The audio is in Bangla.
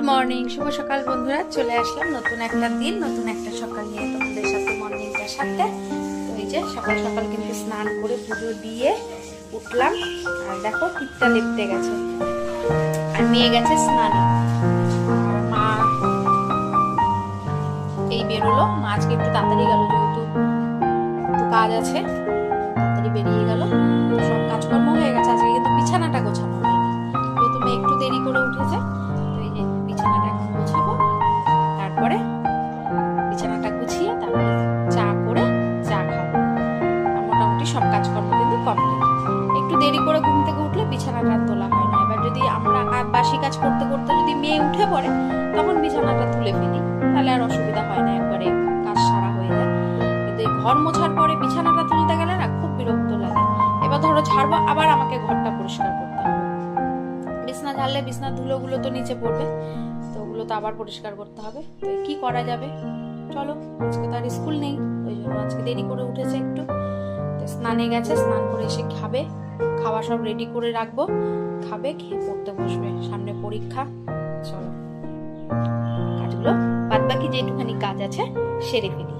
মর্নিং, শুভ সকাল বন্ধুরা। চলে আসলাম নতুন একটা দিন, নতুন একটা সকাল নিয়ে তোমাদের সাথে, মর্নিংটার সাথে। তো এই যে সকাল সকাল কিন্তু স্নান করে পুজো দিয়ে উঠলাম। আর দেখো টিপটা লেপতে গেছে আর মেয়ে গেছে স্নানে। মা এই বেরোলো, মা আজকে একটু তাড়াতাড়ি গেল, যেহেতু একটু কাজ আছে, তাড়াতাড়ি বেরিয়ে গেল। তো সব কাজকর্ম হয়ে গেছে, আজকে কিন্তু বিছানাটা গোছানো হয়নি, যেহেতু মেয়ে একটু দেরি করে উঠেছে। তো এই যে বিছানাটা এখন গোছাবো, তারপরে বিছানাটা গুছিয়ে তারপরে চা করে চা খাবো। আর মোটামুটি সব কাজকর্ম কিন্তু কমপ্লিট। একটু দেরি করে ঘুম থেকে উঠলে বিছানাটা তোলা হয় না। এবার যদি আমরা বাসি কাজ করতে করতে যদি মেয়ে উঠে পড়ে, তখন বিছানাটা তুলে ফেলি, তাহলে আর অসুবিধা হয় না, একবারে কাজ সারা হয়ে যায়। কিন্তু এই ঘর মোছার পরে বিছানাটা তুলতে গেলে না খুব বিরক্ত লাগে। এবার ধরো ঝাড়বো, আবার আমাকে ঘরটা পরিষ্কার করতে হবে। বিছনা ঝাড়লে বিছনার ধুলোগুলো তো নিচে পড়বে, তো ওগুলো তো আবার পরিষ্কার করতে হবে। তো কি করা যাবে, চলো। আজকে তো আর স্কুল নেই, ওই জন্য আজকে দেরি করে উঠেছে একটু। তো স্নানে গেছে, স্নান করে এসে খাবে, খাওয়া সব রেডি করে রাখবো, খাবে, খেয়ে পড়তে বসবে, সামনে পরীক্ষা। চলো কাজগুলো বাদ বাকি যেটুখানি কাজ আছে সেরে ফেলি।